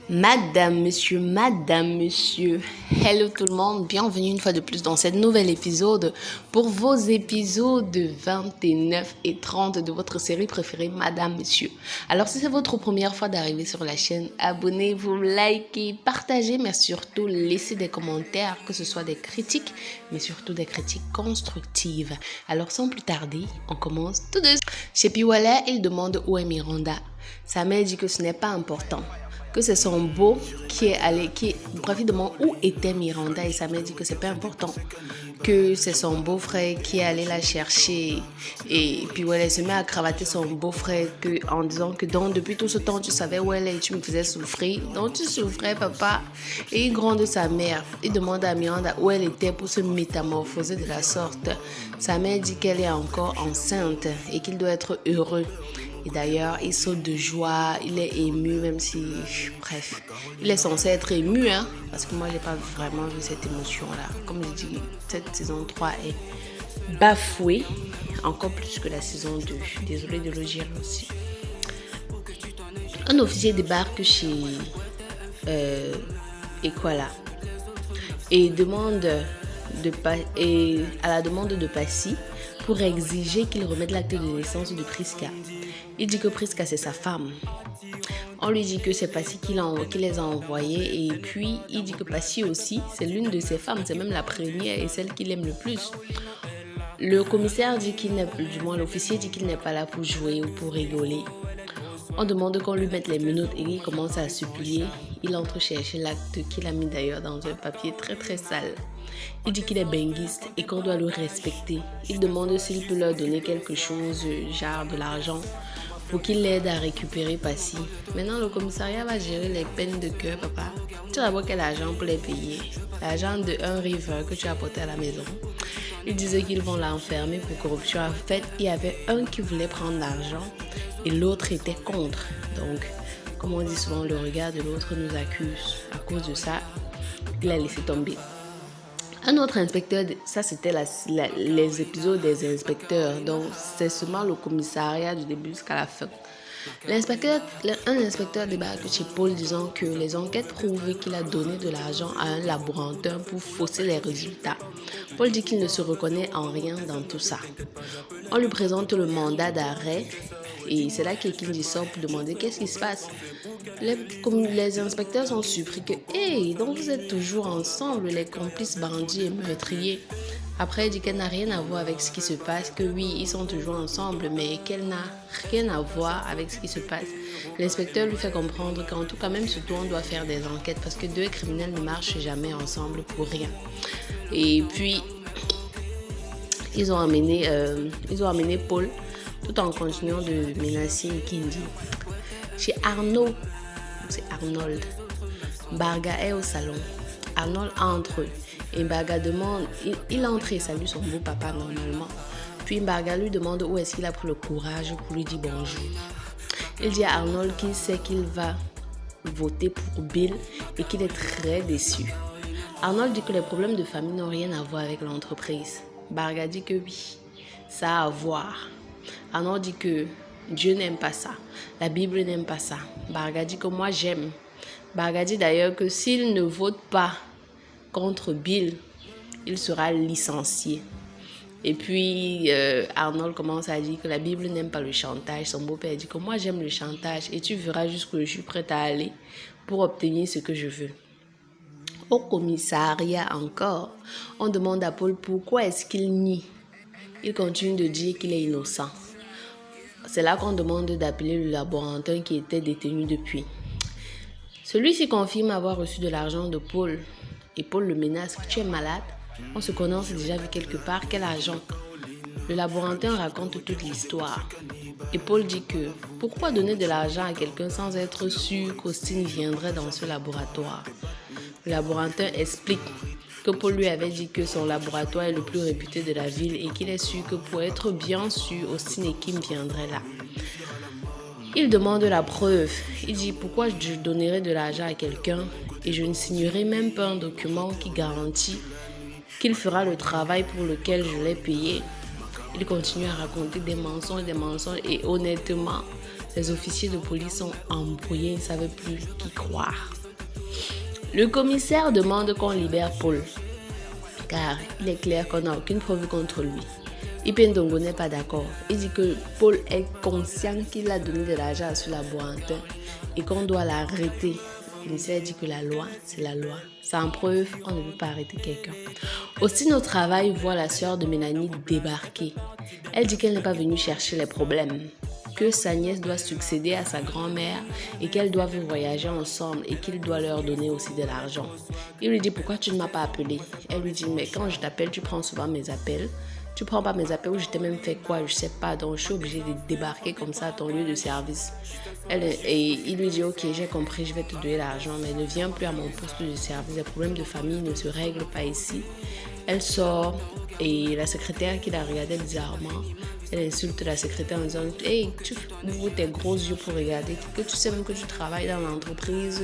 Madame, monsieur, hello tout le monde, bienvenue une fois de plus dans cet nouvel épisode pour vos épisodes 29 et 30 de votre série préférée Madame, monsieur. Alors si c'est votre première fois d'arriver sur la chaîne, abonnez-vous, likez, partagez, mais surtout laissez des commentaires, que ce soit des critiques, mais surtout des critiques constructives. Alors sans plus tarder, on commence tout de suite. Chez Piwala, il demande où est Miranda. Sa mère dit que ce n'est pas important, que c'est son beau qui est allé, bref, il demande où était Miranda et sa mère dit que c'est pas important, que c'est son beau-frère qui est allé la chercher. Et puis ouais, elle se met à cravater son beau-frère en disant que donc depuis tout ce temps tu savais où elle est et tu me faisais souffrir, donc tu souffrais papa. Et il gronde sa mère, il demande à Miranda où elle était pour se métamorphoser de la sorte. Sa mère dit qu'elle est encore enceinte et qu'il doit être heureux. Et d'ailleurs, il saute de joie, il est ému, même si, bref, il est censé être ému, hein, parce que moi, je n'ai pas vraiment vu cette émotion-là. Comme je dis, cette saison 3 est bafouée, encore plus que la saison 2. Désolée de le dire aussi. Un officier débarque chez Equala et à la demande de Passy pour exiger qu'il remette l'acte de naissance de Prisca. Il dit que Prisca c'est sa femme. On lui dit que c'est Passy qui les a envoyés et puis il dit que Passy aussi c'est l'une de ses femmes, c'est même la première et celle qu'il aime le plus. Le commissaire dit l'officier dit qu'il n'est pas là pour jouer ou pour rigoler. On demande qu'on lui mette les menottes et il commence à supplier. Il entre chercher l'acte qu'il a mis d'ailleurs dans un papier très très sale. Il dit qu'il est benguiste et qu'on doit le respecter. Il demande s'il peut leur donner quelque chose, genre de l'argent, pour qu'il l'aide à récupérer Passy. Maintenant, le commissariat va gérer les peines de cœur, papa. Tu vas avoir quel argent pour les payer? L'argent de un river que tu as apporté à la maison. Ils disaient qu'ils vont l'enfermer pour corruption. En fait, il y avait un qui voulait prendre l'argent et l'autre était contre. Donc, comme on dit souvent, le regard de l'autre nous accuse. À cause de ça, il a laissé tomber. Un autre inspecteur, ça c'était les épisodes des inspecteurs, donc c'est seulement le commissariat du début jusqu'à la fin. Un inspecteur débarque chez Paul disant que les enquêtes prouvent qu'il a donné de l'argent à un laborantin pour fausser les résultats. Paul dit qu'il ne se reconnaît en rien dans tout ça. On lui présente le mandat d'arrêt et c'est là qu'Ekin sort pour demander qu'est-ce qui se passe. Les inspecteurs sont surpris que hey, donc vous êtes toujours ensemble, les complices bandits et meurtriers. Après, il dit qu'elle n'a rien à voir avec ce qui se passe, que oui, ils sont toujours ensemble, mais qu'elle n'a rien à voir avec ce qui se passe. L'inspecteur lui fait comprendre qu'en tout cas, même surtout, on doit faire des enquêtes parce que deux criminels ne marchent jamais ensemble pour rien. Et puis, ils ont amené Paul tout en continuant de menacer Kindi. Chez Arnaud, c'est Arnold, Barga est au salon. Arnold entre et Mbarga demande, il entre et salue son beau papa normalement. Puis Mbarga lui demande où est-ce qu'il a pris le courage pour lui dire bonjour. Il dit à Arnold qu'il sait qu'il va voter pour Bill et qu'il est très déçu. Arnold dit que les problèmes de famille n'ont rien à voir avec l'entreprise. Mbarga dit que oui, ça a à voir. Arnold dit que Dieu n'aime pas ça, la Bible n'aime pas ça. Mbarga dit que moi j'aime. Mbarga dit d'ailleurs que s'il ne vote pas contre Bill, il sera licencié. Et puis Arnold commence à dire que la Bible n'aime pas le chantage. Son beau-père dit que moi j'aime le chantage et tu verras jusqu'où je suis prête à aller pour obtenir ce que je veux. Au commissariat encore, on demande à Paul pourquoi est-ce qu'il nie. Il continue de dire qu'il est innocent. C'est là qu'on demande d'appeler le laborantin qui était détenu depuis. Celui-ci confirme avoir reçu de l'argent de Paul. Et Paul le menace, tu es malade? On se connaît, on s'est déjà vu quelque part, quel argent? Le laborantin raconte toute l'histoire. Et Paul dit que, pourquoi donner de l'argent à quelqu'un sans être sûr qu'Austin viendrait dans ce laboratoire? Le laborantin explique que Paul lui avait dit que son laboratoire est le plus réputé de la ville et qu'il est sûr que pour être bien sûr, Austin et Kim viendraient là. Il demande la preuve. Il dit pourquoi je donnerais de l'argent à quelqu'un et je ne signerai même pas un document qui garantit qu'il fera le travail pour lequel je l'ai payé. Il continue à raconter des mensonges et honnêtement, Les officiers de police sont embrouillés, ils ne savaient plus qui croire. Le commissaire demande qu'on libère Paul, car il est clair qu'on n'a aucune preuve contre lui. Ipendongo n'est pas d'accord. Il dit que Paul est conscient qu'il a donné de l'argent à Sulaborantin et qu'on doit l'arrêter. Le commissaire dit que la loi, c'est la loi. Sans preuve, on ne peut pas arrêter quelqu'un. Aussi, au travail, voit la sœur de Mélanie débarquer. Elle dit qu'elle n'est pas venue chercher les problèmes, que sa nièce doit succéder à sa grand-mère et qu'elles doivent voyager ensemble et qu'il doit leur donner aussi de l'argent. Il lui dit, pourquoi tu ne m'as pas appelé? Elle lui dit, mais quand je t'appelle, tu prends souvent mes appels. Tu prends pas mes appels ou je t'ai même fait quoi, je sais pas, donc je suis obligée de débarquer comme ça à ton lieu de service. Et il lui dit, ok, j'ai compris, je vais te donner l'argent, mais ne viens plus à mon poste de service, les problèmes de famille ne se règlent pas ici. Elle sort et la secrétaire qui la regardait bizarrement, elle insulte la secrétaire en disant, hey, tu ouvres tes gros yeux pour regarder, que tu sais même que tu travailles dans l'entreprise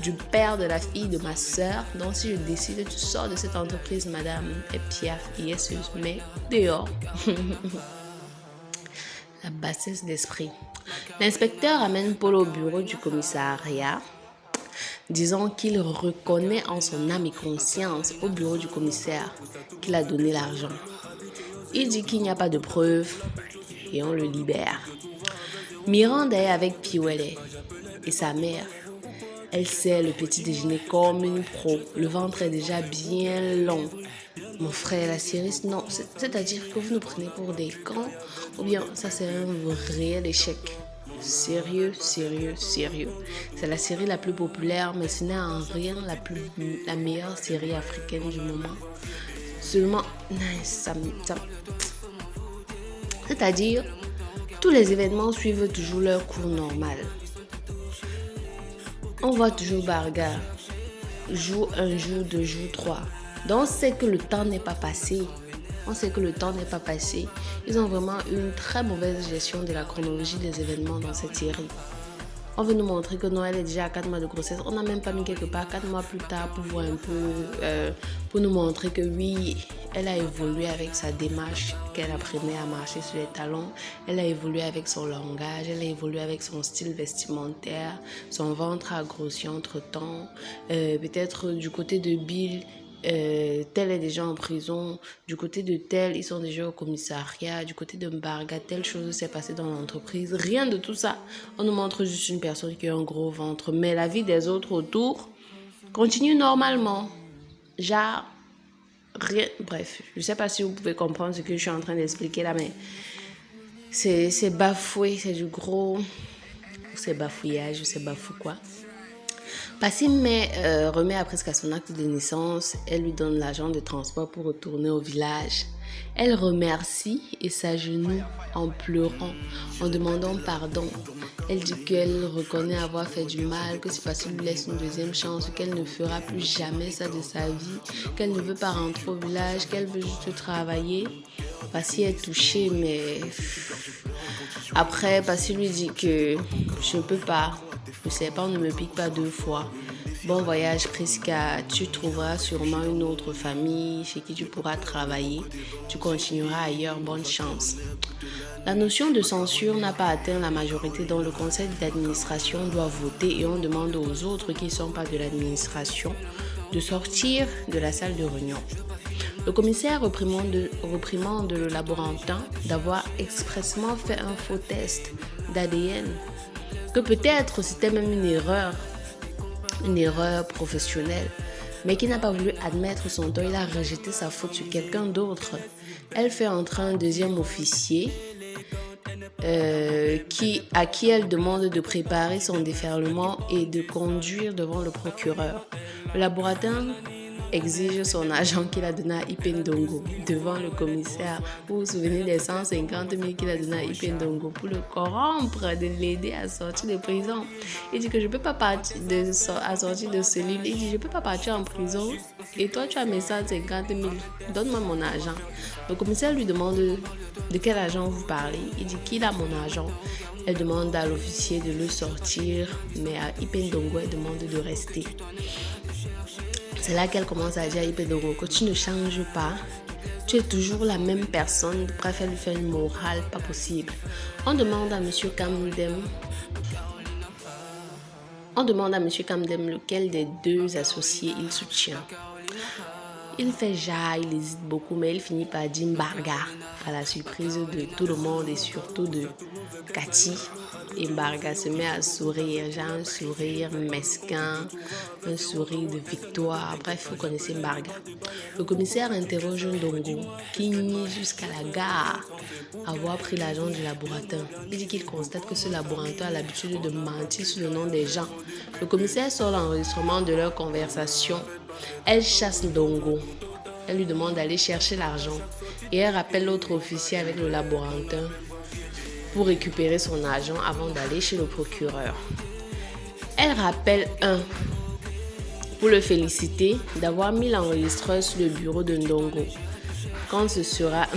du père de la fille de ma soeur. Donc si je décide, tu sors de cette entreprise, madame. Et piaf, et elle se met dehors. La bassesse d'esprit. L'inspecteur amène Paul au bureau du commissariat, disant qu'il reconnaît en son âme et conscience au bureau du commissaire qu'il a donné l'argent. Il dit qu'il n'y a pas de preuves et on le libère. Miranda est avec Piwele et sa mère. Elle sert le petit déjeuner comme une pro. Le ventre est déjà bien long. Mon frère, la série, non, c'est-à-dire que vous nous prenez pour des cons ou bien ça c'est un réel échec. Sérieux, sérieux, sérieux. C'est la série la plus populaire, mais ce n'est en rien la meilleure série africaine du moment. Seulement, c'est-à-dire, tous les événements suivent toujours leur cours normal. On voit toujours Barga, jour 1, jour 2, jour 3. Donc, c'est que le temps n'est pas passé. On sait que le temps n'est pas passé. Ils ont vraiment une très mauvaise gestion de la chronologie des événements dans cette série. On veut nous montrer que Noël est déjà à 4 mois de grossesse. On n'a même pas mis quelque part 4 mois plus tard pour voir un peu, pour nous montrer que oui, elle a évolué avec sa démarche, qu'elle apprenait à marcher sur les talons. Elle a évolué avec son langage, elle a évolué avec son style vestimentaire. Son ventre a grossi entre-temps. Peut-être du côté de Bill, tel est déjà en prison, du côté de tel ils sont déjà au commissariat, du côté de Mbarga telle chose s'est passée dans l'entreprise. Rien de tout ça. On nous montre juste une personne qui a un gros ventre, mais la vie des autres autour continue normalement. Genre rien. Bref, je sais pas si vous pouvez comprendre ce que je suis en train d'expliquer là, mais c'est bafoué, c'est du gros, c'est bafouillage, c'est bafou quoi. Passim remet à Prisca son acte de naissance. Elle lui donne l'argent de transport pour retourner au village. Elle remercie et s'agenouille en pleurant, en demandant pardon. Elle dit qu'elle reconnaît avoir fait du mal, que si Passim lui laisse une deuxième chance, qu'elle ne fera plus jamais ça de sa vie, qu'elle ne veut pas rentrer au village, qu'elle veut juste travailler. Passim est touchée, mais après, Passim lui dit que je ne peux pas. Le serpent ne me pique pas 2 fois. Bon voyage Prisca, tu trouveras sûrement une autre famille chez qui tu pourras travailler. Tu continueras ailleurs, bonne chance. La notion de censure n'a pas atteint la majorité dont le conseil d'administration doit voter et on demande aux autres qui ne sont pas de l'administration de sortir de la salle de réunion. Le commissaire reprimande le laborantin d'avoir expressément fait un faux test d'ADN. Que peut-être c'était même une erreur professionnelle, mais qui n'a pas voulu admettre son tort. Il a rejeté sa faute sur quelqu'un d'autre. Elle fait entrer un deuxième officier à qui elle demande de préparer son déferlement et de conduire devant le procureur. Le laboratoire exige son argent qu'il a donné à Ipendongo devant le commissaire. Vous vous souvenez des 150 000 qu'il a donné à Ipendongo pour le corrompre, de l'aider à sortir de prison. Il dit que je ne peux pas partir à sortir de ce livre. Il dit je ne peux pas partir en prison et toi tu as mes 150 000. Donne-moi mon argent. Le commissaire lui demande de quel argent vous parlez. Il dit qu'il a mon argent. Elle demande à l'officier de le sortir, mais à Ipendongo elle demande de rester. C'est là qu'elle commence à dire à Ipendongo que tu ne changes pas, Tu es toujours la même personne. Bref, elle lui fait une morale pas possible. On demande à Monsieur Kamdem lequel des deux associés il soutient. Il fait genre, il hésite beaucoup, mais il finit par dire Mbarga, à la surprise de tout le monde et surtout de Cathy. Et Mbarga se met à sourire, genre un sourire mesquin, un sourire de victoire. Bref, vous connaissez Mbarga. Le commissaire interroge Ndongo, qui nie jusqu'à la gare avoir pris l'argent du laboratoire. Il dit qu'il constate que ce laboratoire a l'habitude de mentir sur le nom des gens. Le commissaire sort l'enregistrement de leur conversation. Elle chasse Ndongo. Elle lui demande d'aller chercher l'argent. Et elle rappelle l'autre officier avec le laboratoire pour récupérer son argent avant d'aller chez le procureur. Elle rappelle un pour le féliciter d'avoir mis l'enregistreur sur le bureau de Ndongo. Quand ce sera...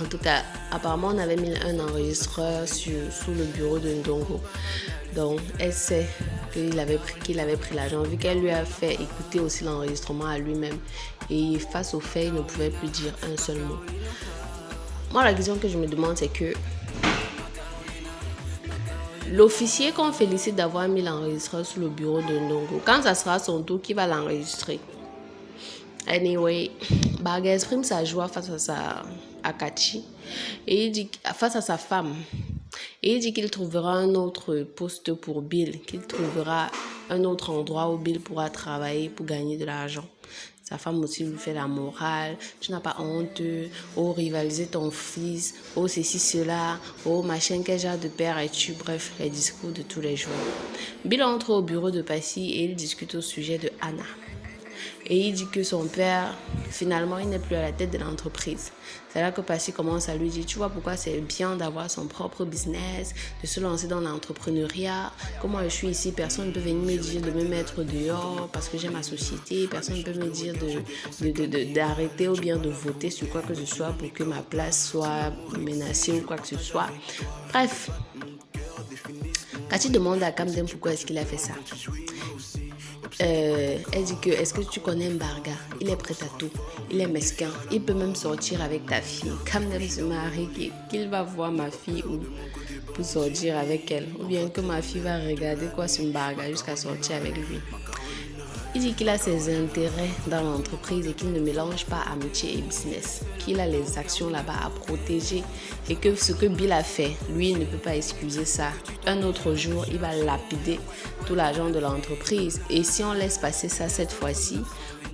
En tout cas, apparemment, on avait mis un enregistreur sous le bureau de Ndongo. Donc, elle sait qu'il avait pris l'argent, vu qu'elle lui a fait écouter aussi l'enregistrement à lui-même. Et face au fait, il ne pouvait plus dire un seul mot. Moi, la question que je me demande, c'est que l'officier qu'on félicite d'avoir mis l'enregistreur sous le bureau de Ndongo, quand ça sera son tour, qui va l'enregistrer? Anyway, Mbarga exprime sa joie face à Cathy et il dit face à sa femme. Et il dit qu'il trouvera un autre poste pour Bill, qu'il trouvera un autre endroit où Bill pourra travailler pour gagner de l'argent. Sa femme aussi lui fait la morale. Tu n'as pas honte. Oh, rivaliser ton fils. Oh, ceci, cela. Oh, machin, quel genre de père es-tu? Bref, les discours de tous les jours. Bill entre au bureau de Passy et il discute au sujet de Anna. Et il dit que son père, finalement, il n'est plus à la tête de l'entreprise. C'est là que Passy commence à lui dire, tu vois pourquoi c'est bien d'avoir son propre business, de se lancer dans l'entrepreneuriat. Comme moi, je suis ici, personne ne peut venir me dire de me mettre dehors parce que j'ai ma société. Personne ne peut me dire d'arrêter ou bien de voter sur quoi que ce soit pour que ma place soit menacée ou quoi que ce soit. Bref, Cathy demande à Kamdem pourquoi est-ce qu'il a fait ça. Elle dit que est-ce que tu connais Mbarga? Il est prêt à tout, il est mesquin, il peut même sortir avec ta fille. Kamdem se marie, qu'il va voir ma fille ou pour sortir avec elle, ou bien que ma fille va regarder quoi sur Mbarga jusqu'à sortir avec lui. Il dit qu'il a ses intérêts dans l'entreprise et qu'il ne mélange pas amitié et business, qu'il a les actions là-bas à protéger et que ce que Bill a fait, lui, il ne peut pas excuser ça. Un autre jour, il va lapider tout l'argent de l'entreprise et si on laisse passer ça cette fois-ci,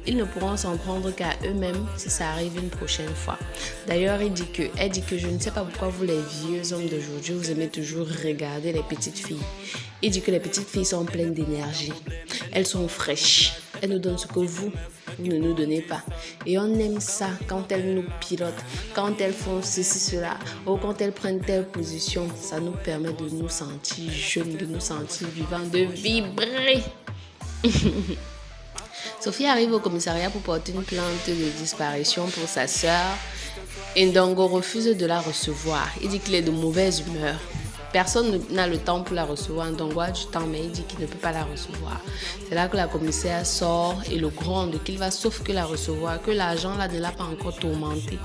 ils ne pourront s'en prendre qu'à eux-mêmes si ça arrive une prochaine fois. D'ailleurs, elle dit que je ne sais pas pourquoi vous les vieux hommes d'aujourd'hui, vous aimez toujours regarder les petites filles. Il dit que les petites filles sont pleines d'énergie. Elles sont fraîches. Elles nous donnent ce que vous ne nous donnez pas. Et on aime ça quand elles nous pilotent, quand elles font ceci, cela, ou quand elles prennent telle position. Ça nous permet de nous sentir jeunes, de nous sentir vivants, de vibrer. Sophie arrive au commissariat pour porter une plainte de disparition pour sa sœur. Et Ndongo refuse de la recevoir. Il dit qu'il est de mauvaise humeur. Personne n'a le temps pour la recevoir. Ndongo a du temps, mais il dit qu'il ne peut pas la recevoir. C'est là que la commissaire sort et le gronde qu'il va sauf que la recevoir, que l'argent là ne l'a pas encore tourmenté.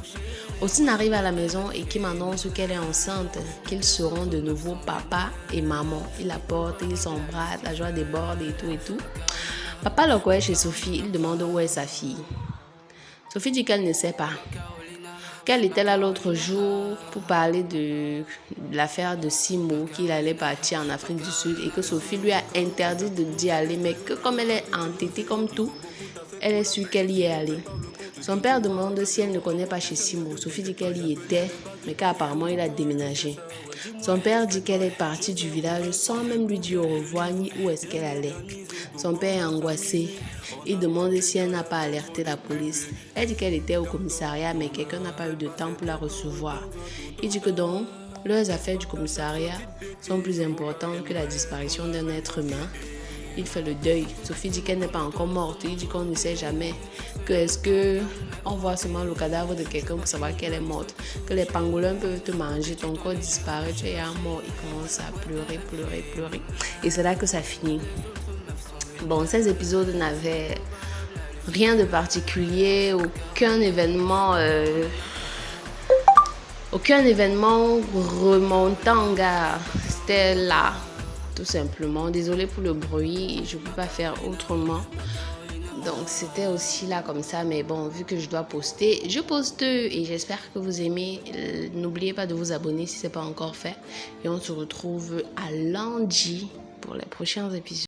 Austin arrive à la maison et Kim annonce qu'elle est enceinte, qu'ils seront de nouveau papa et maman. Il la porte, ils s'embrassent, la joie déborde et tout et tout. Papa le connaît chez Sophie, il demande où est sa fille. Sophie dit qu'elle ne sait pas. Qu'elle était là l'autre jour pour parler de l'affaire de Simo, qu'il allait partir en Afrique du Sud et que Sophie lui a interdit d'y aller, mais que comme elle est entêtée comme tout, elle est sûre qu'elle y est allée. Son père demande si elle ne connaît pas chez Simo. Sophie dit qu'elle y était, mais qu'apparemment il a déménagé. Son père dit qu'elle est partie du village sans même lui dire au revoir ni où est-ce qu'elle allait. Son père est angoissé. Il demande si elle n'a pas alerté la police. Elle dit qu'elle était au commissariat, mais quelqu'un n'a pas eu de temps pour la recevoir. Il dit que donc, leurs affaires du commissariat sont plus importantes que la disparition d'un être humain. Il fait le deuil. Sophie dit qu'elle n'est pas encore morte. Il dit qu'on ne sait jamais. Que est-ce que on voit seulement le cadavre de quelqu'un pour savoir qu'elle est morte. Que les pangolins peuvent te manger, ton corps disparaît, tu es mort. Il commence à pleurer. Et c'est là que ça finit. Bon, ces épisodes n'avaient Rien de particulier, aucun événement remontant, gars. C'était là, tout simplement. Désolée pour le bruit, je ne peux pas faire autrement. Donc, c'était aussi là comme ça. Mais bon, vu que je dois poster, je poste. Et j'espère que vous aimez. N'oubliez pas de vous abonner si ce n'est pas encore fait. Et on se retrouve à lundi pour les prochains épisodes.